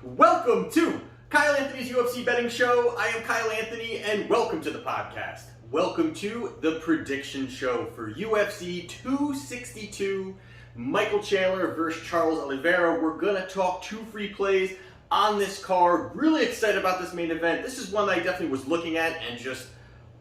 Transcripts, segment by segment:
Welcome to Kyle Anthony's UFC Betting Show. I am Kyle Anthony, and welcome to the podcast. Welcome to the prediction show for UFC 262, Michael Chandler versus Charles Oliveira. We're going to talk two free plays on this card. Really excited about this main event. This is one that I definitely was looking at and just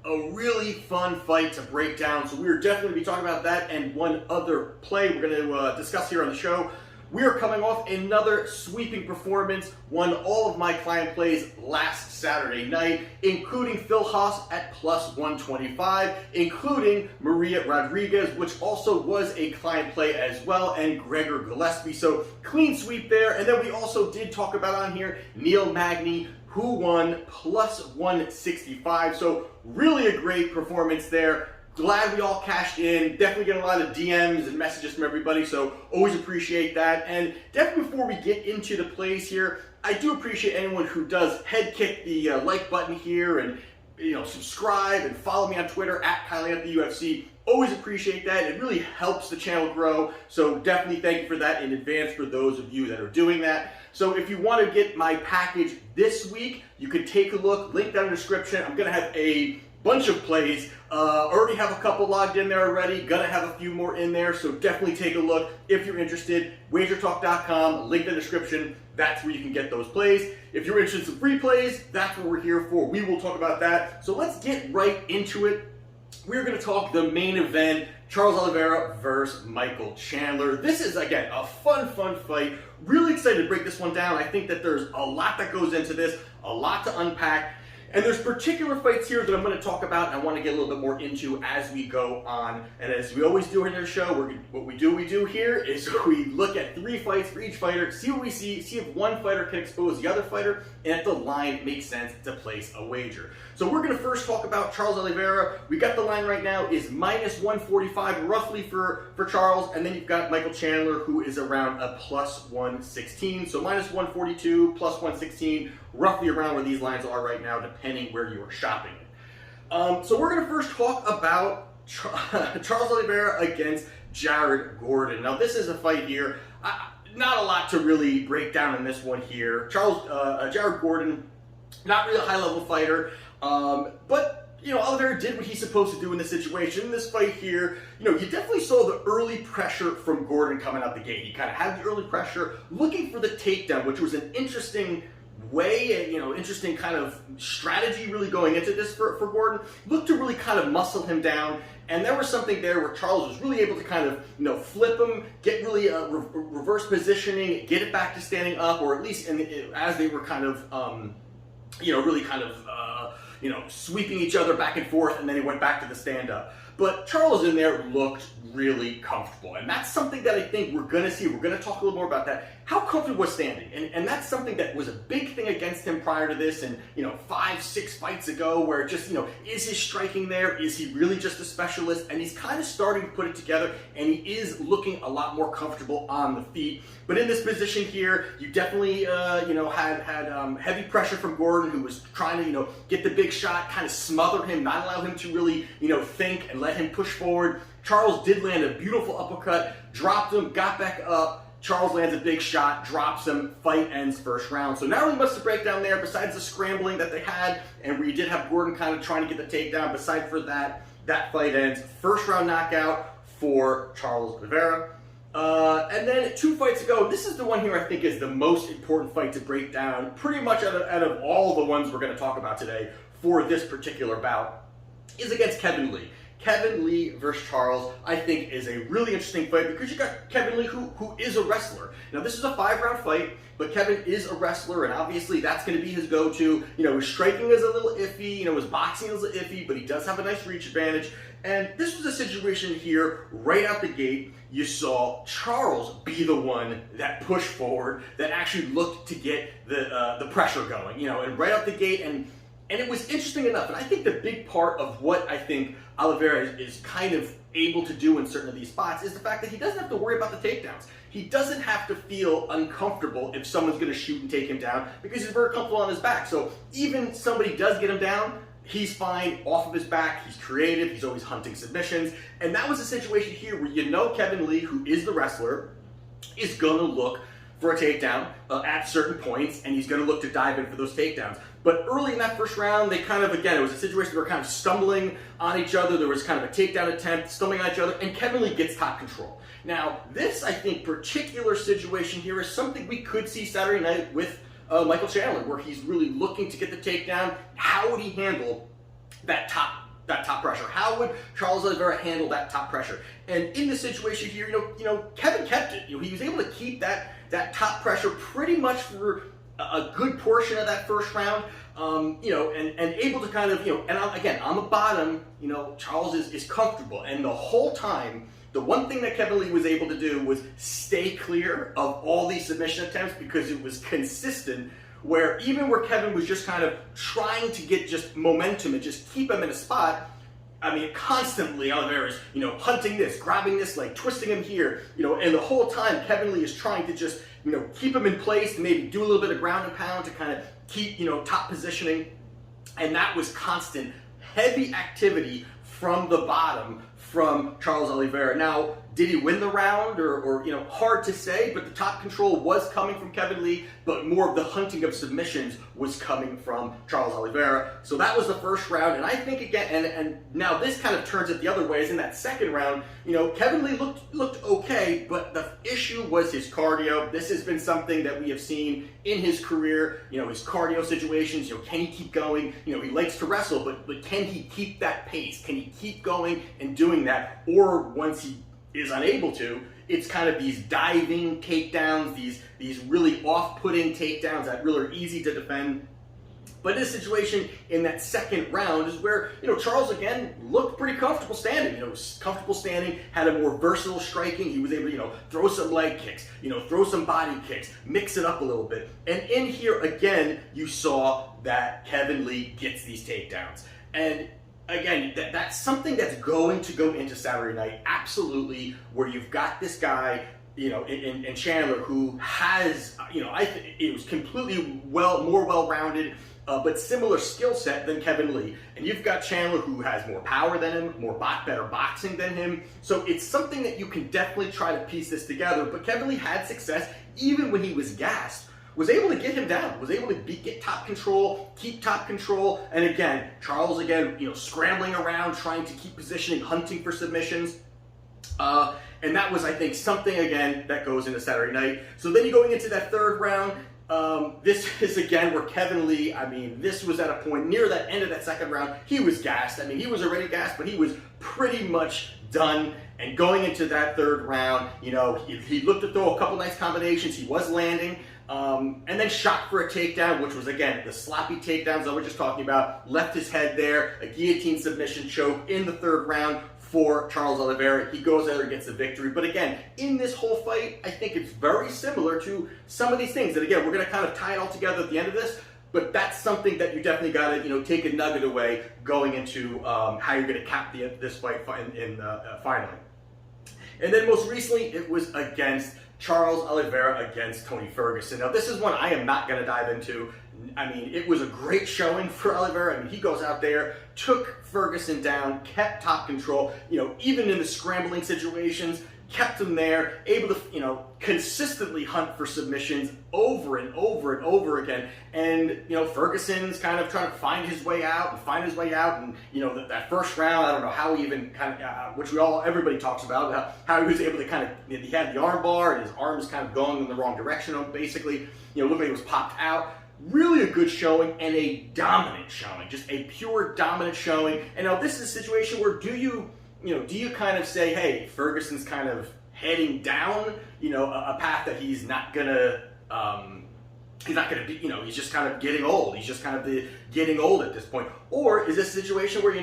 a really fun fight to break down. So we're definitely going to be talking about that and one other play we're going to discuss here on the show. We are coming off another sweeping performance, won all of my client plays last Saturday night, including Phil Haas at plus 125, including Maria Rodriguez, which also was a client play as well, and Gregor Gillespie. So clean sweep there. And then we also did talk about on here Neil Magny, who won plus 165. So really a great performance there. Glad we all cashed in. Definitely get a lot of DMs and messages from everybody, so always appreciate that. And definitely before we get into the plays here, I do appreciate anyone who does head kick the like button here and subscribe and follow me on Twitter at Kyle Anthony UFC. Always appreciate that. It really helps the channel grow. So definitely thank you for that in advance for those of you that are doing that. So if you want to get my package this week, you can take a look. Link down in the description. I'm going to have a bunch of plays. Already have a couple logged in there already. Gonna have a few more in there, so definitely take a look if you're interested. Wagertalk.com, link in the description. That's where you can get those plays. If you're interested in some free plays, that's what we're here for. We will talk about that. So let's get right into it. We're going to talk the main event, Charles Oliveira versus Michael Chandler. This is, again, a fun fight. Really excited to break this one down. I think that there's a lot that goes into this, a lot to unpack. And there's particular fights here that I'm going to talk about and I want to get a little bit more into as we go on. And as we always do in this show, what we do here is we look at three fights for each fighter, see what we see if one fighter can expose the other fighter, and if the line makes sense to place a wager. So we're going to first talk about Charles Oliveira. We got the line right now is minus 145 roughly for Charles, and then you've got Michael Chandler who is around a plus 116. So minus 142, plus 116, roughly around where these lines are right now, depending where you are shopping it. So we're going to first talk about Charles Oliveira against Jared Gordon. Now this is a fight here. Not a lot to really break down in this one here. Jared Gordon, not really a high-level fighter, but Oliveira did what he's supposed to do in this situation. In this fight here, you definitely saw the early pressure from Gordon coming out the gate. He kind of had the early pressure, looking for the takedown, which was an interesting way, interesting kind of strategy really going into this for Gordon. Looked to really kind of muscle him down, and there was something there where Charles was really able to kind of, flip him, get really reverse positioning, get it back to standing up, or at least as they were kind of, really kind of, sweeping each other back and forth, and then he went back to the stand-up. But Charles in there looked really comfortable, and that's something that I think we're going to see. We're going to talk a little more about that. How comfortable was standing? And that's something that was a big thing against him prior to this, and 5-6 fights ago, where just, is his striking there? Is he really just a specialist? And he's kind of starting to put it together, and he is looking a lot more comfortable on the feet. But in this position here, you definitely, had heavy pressure from Gordon, who was trying to, get the big shot, kind of smother him, not allow him to really, think and let him push forward. Charles did land a beautiful uppercut, dropped him, got back up. Charles lands a big shot, drops him, fight ends first round. So not really much to break down there besides the scrambling that they had, and where you did have Gordon kind of trying to get the takedown. Besides for that, that fight ends first round knockout for Charles Oliveira. And then 2 fights ago, this is the one here I think is the most important fight to break down, pretty much out of all the ones we're going to talk about today for this particular bout, is against Kevin Lee. Kevin Lee versus Charles, I think, is a really interesting fight because you got Kevin Lee who is a wrestler. Now, this is a 5-round fight, but Kevin is a wrestler, and obviously that's going to be his go-to. His striking is a little iffy, his boxing is a little iffy, but he does have a nice reach advantage. And this was a situation here, right out the gate, you saw Charles be the one that pushed forward, that actually looked to get the pressure going, and right out the gate, and it was interesting enough, and I think the big part of what I think Oliveira is kind of able to do in certain of these spots is the fact that he doesn't have to worry about the takedowns. He doesn't have to feel uncomfortable if someone's going to shoot and take him down because he's very comfortable on his back. So even somebody does get him down, he's fine off of his back. He's creative. He's always hunting submissions. And that was a situation here where Kevin Lee, who is the wrestler, is going to look for a takedown at certain points, and he's going to look to dive in for those takedowns. But early in that first round, they kind of, again, it was a situation where they were kind of stumbling on each other. There was kind of a takedown attempt, stumbling on each other, and Kevin Lee gets top control. Now, this, I think, particular situation here is something we could see Saturday night with Michael Chandler, where he's really looking to get the takedown. How would he handle that top pressure? How would Charles Oliveira handle that top pressure? And in this situation here, Kevin kept it. He was able to keep that top pressure pretty much for a good portion of that first round, and able to kind of, and again, on the bottom, Charles is comfortable. And the whole time, the one thing that Kevin Lee was able to do was stay clear of all these submission attempts, because it was consistent, where even where Kevin was just kind of trying to get just momentum and just keep him in a spot, I mean, constantly Oliveira's, hunting this, grabbing this leg, twisting him here, and the whole time Kevin Lee is trying to just, keep him in place and maybe do a little bit of ground and pound to kind of keep, top positioning. And that was constant, heavy activity from the bottom from Charles Oliveira. Now, did he win the round or hard to say, but the top control was coming from Kevin Lee, but more of the hunting of submissions was coming from Charles Oliveira. So that was the first round, and I think again, and now this kind of turns it the other way, is in that second round, Kevin Lee looked okay, but the issue was his cardio. This has been something that we have seen in his career, his cardio situations, can he keep going? He likes to wrestle, but can he keep that pace? Can he keep going and doing that? Or once he is unable to, it's kind of these diving takedowns, these really off-putting takedowns that really are easy to defend. But this situation in that second round is where, Charles again looked pretty comfortable standing. Comfortable standing, had a more versatile striking. He was able to, throw some leg kicks, throw some body kicks, mix it up a little bit. And in here again, you saw that Kevin Lee gets these takedowns. And again, that's something that's going to go into Saturday night, absolutely, where you've got this guy, in Chandler, who has, I think it was completely more well-rounded, but similar skill set than Kevin Lee. And you've got Chandler, who has more power than him, better boxing than him. So it's something that you can definitely try to piece this together. But Kevin Lee had success, even when he was gassed, was able to get him down, was able to get top control, keep top control. And again, Charles, scrambling around, trying to keep positioning, hunting for submissions. And that was, I think, something, again, that goes into Saturday night. So then you're going into that third round. This is, again, where Kevin Lee, this was at a point near that end of that second round. He was gassed. He was already gassed, but he was pretty much done. And going into that third round, he looked to throw a couple nice combinations. He was landing. And then shot for a takedown, which was, again, the sloppy takedowns that we're just talking about. Left his head there, a guillotine submission choke in the third round for Charles Oliveira. He goes there and gets the victory. But again, in this whole fight, I think it's very similar to some of these things. And again, we're going to kind of tie it all together at the end of this. But that's something that you definitely got to, take a nugget away going into how you're going to cap this fight finally. And then most recently, it was against Charles Oliveira against Tony Ferguson. Now, this is one I am not going to dive into. It was a great showing for Oliveira. He goes out there, took Ferguson down, kept top control, even in the scrambling situations, kept him there, able to, consistently hunt for submissions over and over and over again. And, Ferguson's kind of trying to find his way out. And, that first round, I don't know how he even kind of, which everybody talks about, how he was able to kind of, he had the arm bar and his arm was kind of going in the wrong direction, basically. Looked like he was popped out. Really a good showing and a dominant showing, just a pure dominant showing. And now this is a situation where do you kind of say, hey, Ferguson's kind of heading down, a path that he's not gonna be, he's just kind of getting old. He's just kind of getting old at this point. Or is this a situation where,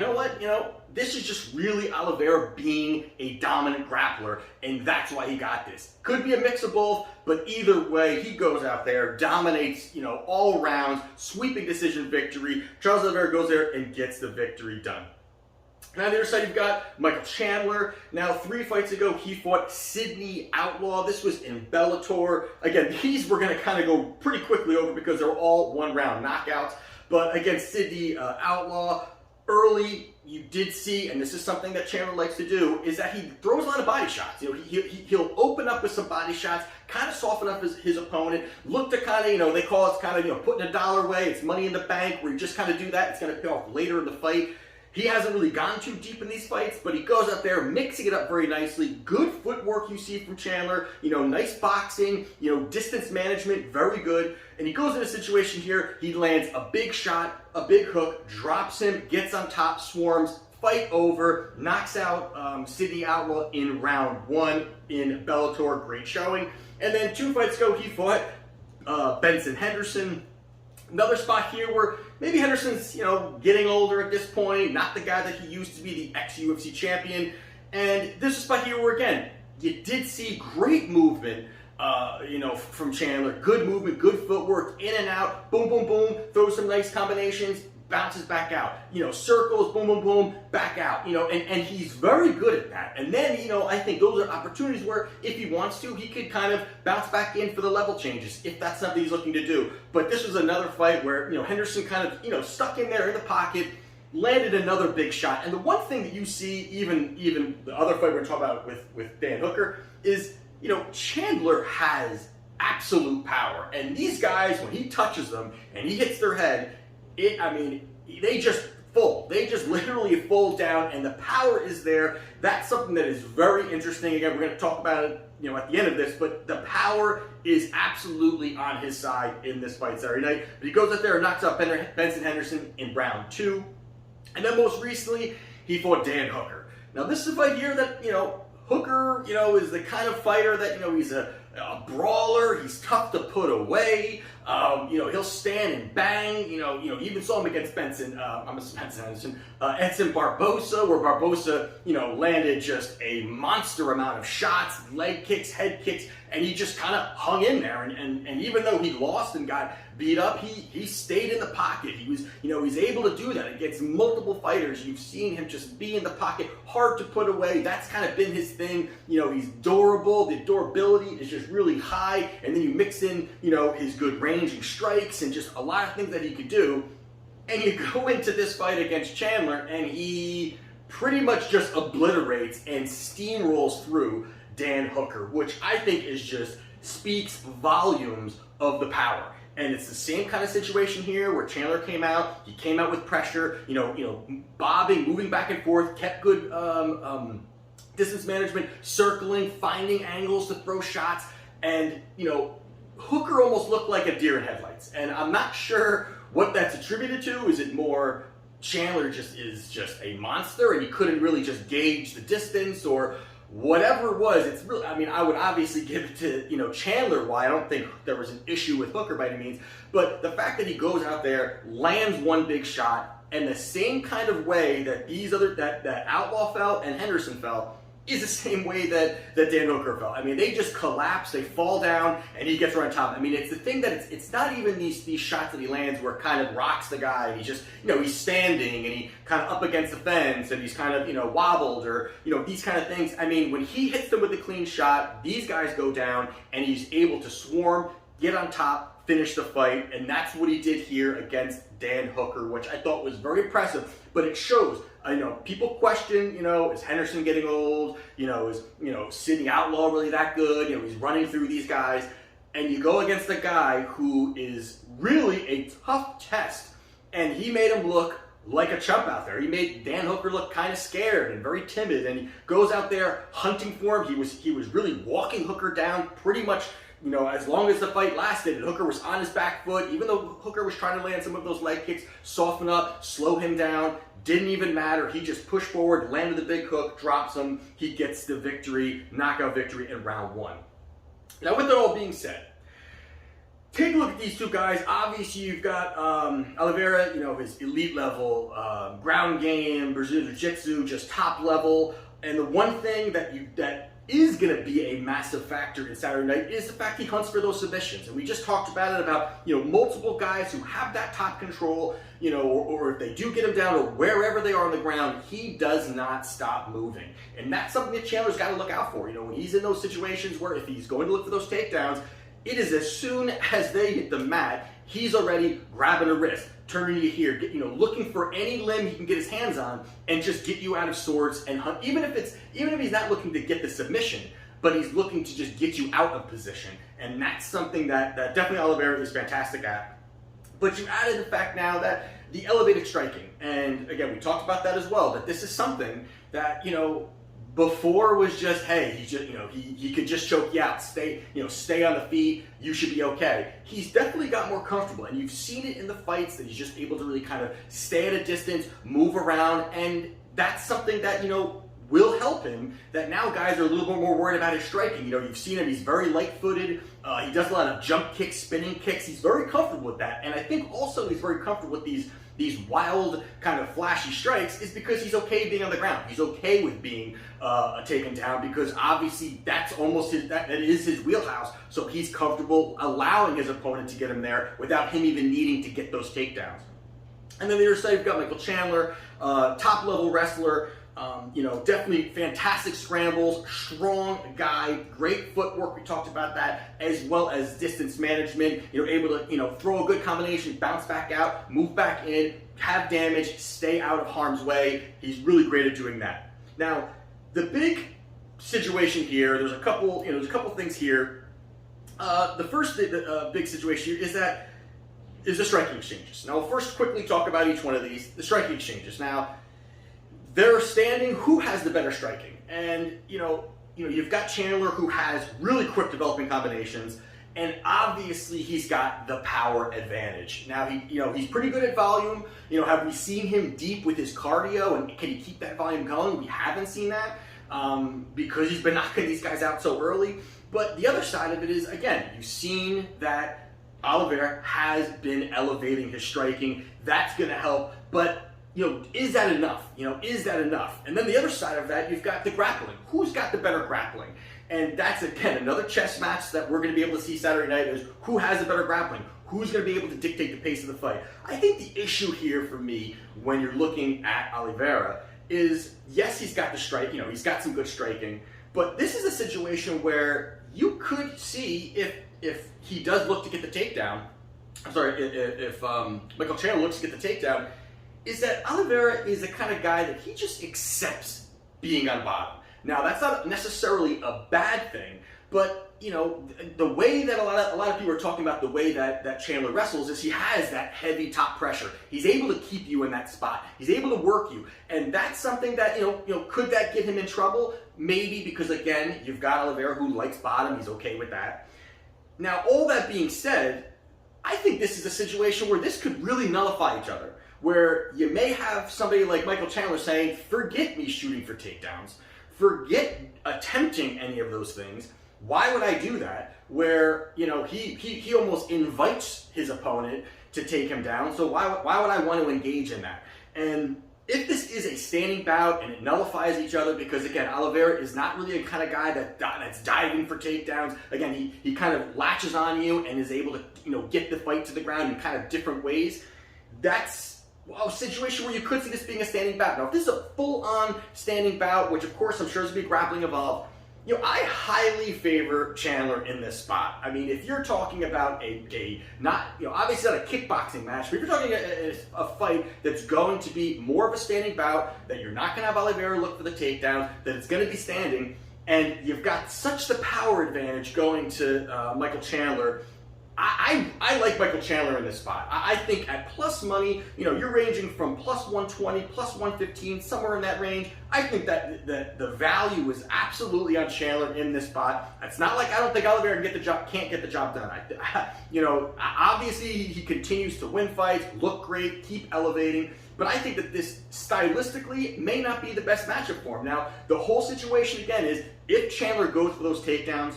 this is just really Oliveira being a dominant grappler, and that's why he got this. Could be a mix of both, but either way, he goes out there, dominates, all rounds, sweeping decision victory. Charles Oliveira goes there and gets the victory done. And on the other side, you've got Michael Chandler. Now, 3 fights ago, he fought Sidney Outlaw. This was in Bellator. Again, these we're going to kind of go pretty quickly over because they're all one-round knockouts. But again, Sidney Outlaw, early you did see, and this is something that Chandler likes to do, is that he throws a lot of body shots. He'll open up with some body shots, kind of soften up his opponent, look to kind of, they call it kind of, putting $1 away. It's money in the bank, where you just kind of do that. It's going to pay off later in the fight. He hasn't really gone too deep in these fights, but he goes out there mixing it up very nicely. Good footwork you see from Chandler. Nice boxing, distance management, very good. And he goes in a situation here, he lands a big shot, a big hook, drops him, gets on top, swarms, fight over, knocks out Sidney Outlaw in round 1 in Bellator. Great showing. And then 2 fights ago, he fought Benson Henderson. Another spot here where maybe Henderson's, getting older at this point, not the guy that he used to be, the ex-UFC champion. And this is a spot here where, again, you did see great movement, from Chandler. Good movement, good footwork, in and out, boom, boom, boom, throws some nice combinations, bounces back out. Circles, boom, boom, boom, back out. And he's very good at that. And then, I think those are opportunities where if he wants to, he could kind of bounce back in for the level changes, if that's something he's looking to do. But this was another fight where, Henderson kind of, stuck in there in the pocket, landed another big shot. And the one thing that you see, even the other fight we're going to talk about with Dan Hooker, is, Chandler has absolute power. And these guys, when he touches them and he hits their head, they just fold. They just literally fold down, and the power is there. That's something that is very interesting. Again, we're going to talk about it, at the end of this, but the power is absolutely on his side in this fight Saturday night. But he goes out there and knocks out Benson Henderson in round 2. And then most recently, he fought Dan Hooker. Now, this is a fight here that, Hooker, is the kind of fighter that, he's a brawler. He's tough to put away. He'll stand and bang. You even saw him against Edson Barbosa, where Barbosa, landed just a monster amount of shots, leg kicks, head kicks, and he just kind of hung in there. And even though he lost and got beat up, he stayed in the pocket. He was, he's able to do that against multiple fighters. You've seen him just be in the pocket, hard to put away. That's kind of been his thing. He's durable. The durability is just really high. And then you mix in, his good ranging strikes and just a lot of things that he could do. And you go into this fight against Chandler, and he pretty much just obliterates and steamrolls through Dan Hooker, which I think speaks volumes of the power. And it's the same kind of situation here where Chandler came out. He came out with pressure, bobbing, moving back and forth, kept good distance management, circling, finding angles to throw shots. And, Hooker almost looked like a deer in headlights. And I'm not sure what that's attributed to. Is it more Chandler is just a monster and he couldn't really just gauge the distance, or whatever it was? It's really, I would obviously give it to, Chandler. Why I don't think there was an issue with Hooker by any means, but the fact that he goes out there, lands one big shot, and the same kind of way that that Outlaw fell and Henderson fell is the same way that Dan Hooker fell. They just collapse, they fall down, and he gets right on top. It's the thing that it's not even these shots that he lands where it kind of rocks the guy, and he's just, he's standing, and he kind of up against the fence, and he's kind of, wobbled, or, these kind of things. When he hits them with a clean shot, these guys go down, and he's able to swarm, get on top, finish the fight, and that's what he did here against Dan Hooker, which I thought was very impressive. But it shows, people question, is Henderson getting old? Is Sidney Outlaw really that good? He's running through these guys, and you go against a guy who is really a tough test, and he made him look like a chump out there. He made Dan Hooker look kind of scared and very timid, and he goes out there hunting for him. He was really walking Hooker down pretty much, as long as the fight lasted. And Hooker was on his back foot, even though Hooker was trying to land some of those leg kicks, soften up, slow him down. Didn't even matter. He just pushed forward, landed the big hook, drops him. He gets the victory, knockout victory in round 1. Now, with that all being said, take a look at these two guys. Obviously, you've got Oliveira, his elite level, ground game, Brazilian Jiu-Jitsu, just top level. And the one thing that is going to be a massive factor in Saturday night is the fact he hunts for those submissions. And we just talked about it, about, multiple guys who have that top control, or if they do get him down, or wherever they are on the ground, he does not stop moving. And that's something that Chandler's got to look out for. When he's in those situations where if he's going to look for those takedowns, it is as soon as they hit the mat, he's already grabbing a wrist, turning you here, looking for any limb he can get his hands on and just get you out of sorts and hunt. Even if he's not looking to get the submission, but he's looking to just get you out of position. And that's something that definitely Oliveira is fantastic at. But you added the fact now that the elevated striking, and again, we talked about that as well, that this is something that, before was just, hey, he could just choke you out, stay on the feet, you should be okay. He's definitely got more comfortable, and you've seen it in the fights that he's just able to really kind of stay at a distance, move around, and that's something that, will help him, that now guys are a little bit more worried about his striking. You've seen him, he's very light-footed, he does a lot of jump kicks, spinning kicks, he's very comfortable with that, and I think also he's very comfortable with these wild kind of flashy strikes is because he's okay being on the ground. He's okay with being taken down because obviously that's almost that is his wheelhouse, so he's comfortable allowing his opponent to get him there without him even needing to get those takedowns. And then the other side, you've got Michael Chandler, top-level wrestler, definitely fantastic scrambles, strong guy, great footwork, we talked about that, as well as distance management, able to, throw a good combination, bounce back out, move back in, have damage, stay out of harm's way. He's really great at doing that. Now, the big situation here, there's a couple things here. The first big situation here is the striking exchanges. Now, we'll first quickly talk about each one of these, the striking exchanges. Now, they're standing who has the better striking, and you've got Chandler who has really quick developing combinations, and obviously he's got the power advantage. Now he's pretty good at volume. Have we seen him deep with his cardio, and can he keep that volume going? We haven't seen that because he's been knocking these guys out so early. But the other side of it is, again, you've seen that Oliveira has been elevating his striking. That's going to help, but is that enough? Is that enough? And then the other side of that, you've got the grappling. Who's got the better grappling? And that's, again, another chess match that we're going to be able to see Saturday night is who has the better grappling? Who's going to be able to dictate the pace of the fight? I think the issue here for me when you're looking at Oliveira is, yes, he's got the strike, he's got some good striking, but this is a situation where you could see if he does look to get the takedown, if Michael Chandler looks to get the takedown, is that Oliveira is the kind of guy that he just accepts being on bottom. Now, that's not necessarily a bad thing, but the way that a lot of people are talking about the way that Chandler wrestles is he has that heavy top pressure. He's able to keep you in that spot. He's able to work you, and that's something that could that get him in trouble? Maybe, because again, you've got Oliveira who likes bottom. He's okay with that. Now, all that being said, I think this is a situation where this could really nullify each other, where you may have somebody like Michael Chandler saying, forget me shooting for takedowns, forget attempting any of those things, why would I do that? Where, he almost invites his opponent to take him down, so why would I want to engage in that? And if this is a standing bout and it nullifies each other, because again, Oliveira is not really a kind of guy that's diving for takedowns. Again, he kind of latches on you and is able to, get the fight to the ground in kind of different ways. That's a situation where you could see this being a standing bout. Now, if this is a full-on standing bout, which of course I'm sure is going to be grappling involved, I highly favor Chandler in this spot. I mean, if you're talking about obviously not a kickboxing match, but if you're talking a fight that's going to be more of a standing bout, that you're not going to have Oliveira look for the takedown, that it's going to be standing, and you've got such the power advantage going to Michael Chandler, I like Michael Chandler in this spot. I think at plus money, you're ranging from plus 120, plus 115, somewhere in that range. I think that the value is absolutely on Chandler in this spot. It's not like I don't think Oliveira can't get the job done. Obviously he continues to win fights, look great, keep elevating. But I think that this stylistically may not be the best matchup for him. Now, the whole situation again is if Chandler goes for those takedowns,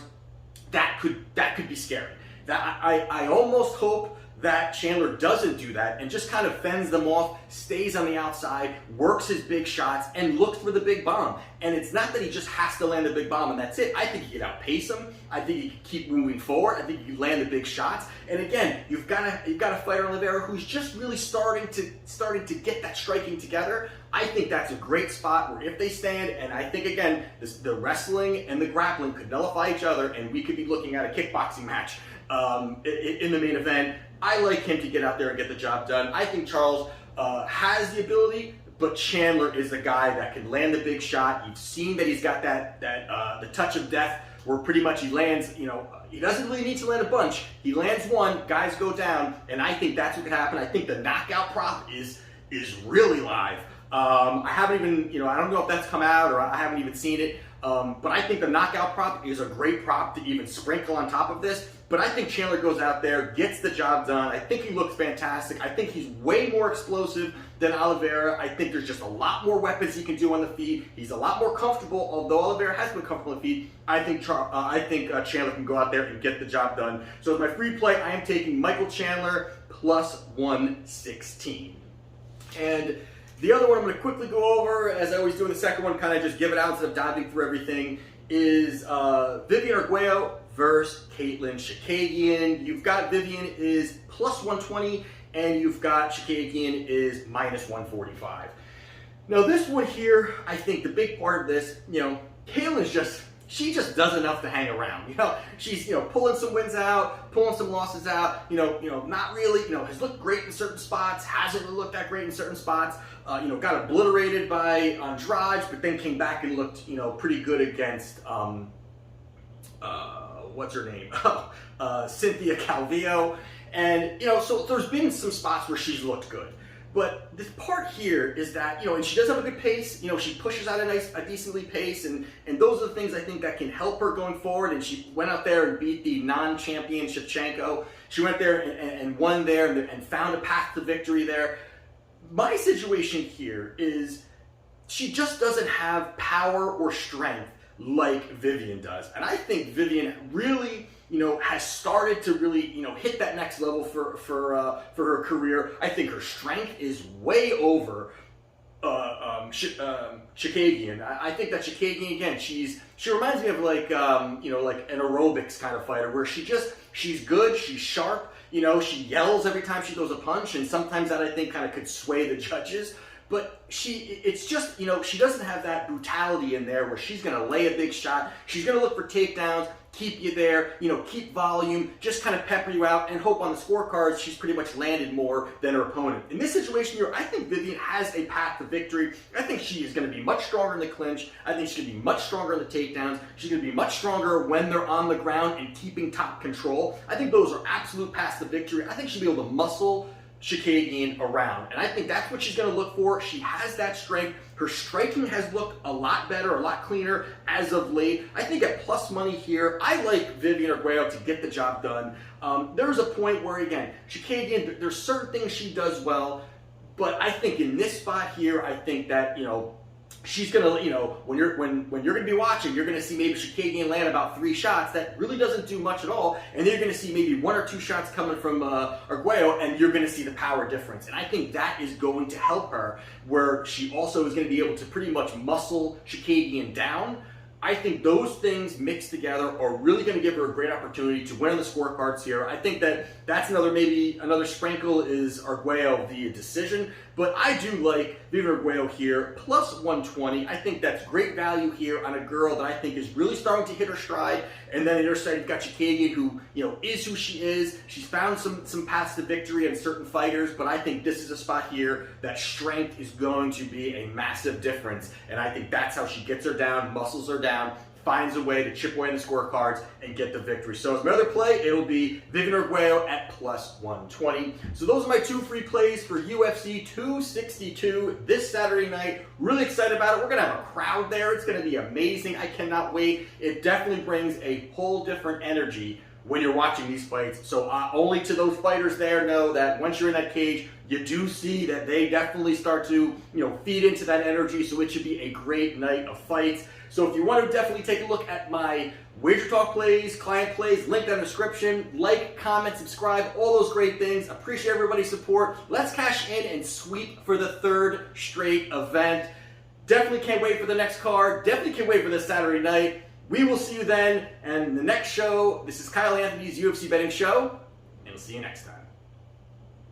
that could be scary. That I almost hope that Chandler doesn't do that and just kind of fends them off, stays on the outside, works his big shots, and looks for the big bomb. And it's not that he just has to land the big bomb and that's it. I think he could outpace him. I think he could keep moving forward. I think he could land the big shots. And again, you've got a fighter in Oliveira who's just really starting to get that striking together. I think that's a great spot where if they stand, and I think again, the wrestling and the grappling could nullify each other, and we could be looking at a kickboxing match in the main event. I like him to get out there and get the job done. I think Charles has the ability, but Chandler is the guy that can land the big shot. You've seen that he's got the touch of death, where pretty much he lands, he doesn't really need to land a bunch. He lands one, guys go down, and I think that's what could happen. I think the knockout prop is really live. I haven't even, I don't know if that's come out or I haven't even seen it, but I think the knockout prop is a great prop to even sprinkle on top of this. But I think Chandler goes out there, gets the job done. I think he looks fantastic. I think he's way more explosive than Oliveira. I think there's just a lot more weapons he can do on the feet. He's a lot more comfortable, although Oliveira has been comfortable on the feet. I think Chandler can go out there and get the job done. So as my free play, I am taking Michael Chandler plus 116. And the other one I'm going to quickly go over, as I always do in the second one, kind of just give it out instead of diving through everything, is Vivian Arguello versus Katlyn Chookagian. You've got Vivian is plus 120, and you've got Chookagian is minus 145. Now this one here, I think the big part of this, Katlyn's she just does enough to hang around. She's pulling some wins out, pulling some losses out. Not really. Has looked great in certain spots, hasn't really looked that great in certain spots. Got obliterated by Andrade, but then came back and looked pretty good against what's her name? Cynthia Calvillo. And so there's been some spots where she's looked good. But this part here is that, and she does have a good pace. She pushes out a decently pace, and those are the things I think that can help her going forward. And she went out there and beat the non-champion Shevchenko. She went there and won there and found a path to victory there. My situation here is she just doesn't have power or strength like Vivian does. And I think Vivian really, has started to really, hit that next level for her career. I think her strength is way over Chookagian. I think that Chookagian, again, she reminds me of like an aerobics kind of fighter, where she's good, she's sharp, she yells every time she throws a punch, and sometimes that I think kind of could sway the judges. But it's just, she doesn't have that brutality in there where she's going to lay a big shot. She's going to look for takedowns, keep you there, keep volume, just kind of pepper you out, and hope on the scorecards she's pretty much landed more than her opponent. In this situation here, I think Vivian has a path to victory. I think she is going to be much stronger in the clinch. I think she's going to be much stronger in the takedowns. She's going to be much stronger when they're on the ground and keeping top control. I think those are absolute paths to victory. I think she'll be able to muscle Chookagian around, and I think that's what she's going to look for. She has that strength. Her striking has looked a lot better, a lot cleaner as of late. I think at plus money here, I like Vivian Arguello to get the job done. There's a point where, again, Chookagian, there's certain things she does well, but I think in this spot here, I think that, she's gonna, when you're gonna be watching, you're gonna see maybe Chookagian land about 3 shots. That really doesn't do much at all, and then you're gonna see maybe 1 or 2 shots coming from Arguello, and you're gonna see the power difference. And I think that is going to help her, where she also is gonna be able to pretty much muscle Chookagian down. I think those things mixed together are really going to give her a great opportunity to win on the scorecards here. I think that's another sprinkle is Arguello via decision, but I do like Vivian Arguello here, plus 120. I think that's great value here on a girl that I think is really starting to hit her stride. And then on the other side, you've got Chookagian, who is who she is. She's found some paths to victory in certain fighters, but I think this is a spot here that strength is going to be a massive difference. And I think that's how she gets her down, muscles her down, finds a way to chip away in the scorecards and get the victory. So as my other play, it'll be Vivian Arguello at plus 120. So those are my 2 free plays for UFC 262 this Saturday night. Really excited about it. We're going to have a crowd there. It's going to be amazing. I cannot wait. It definitely brings a whole different energy when you're watching these fights. So only to those fighters there know that once you're in that cage, you do see that they definitely start to feed into that energy. So it should be a great night of fights. So if you want to definitely take a look at my Wagertalk plays, client plays, link down in the description. Like, comment, subscribe, all those great things. Appreciate everybody's support. Let's cash in and sweep for the 3rd straight event. Definitely can't wait for the next card. Definitely can't wait for this Saturday night. We will see you then. And the next show, this is Kyle Anthony's UFC Betting Show, and we'll see you next time.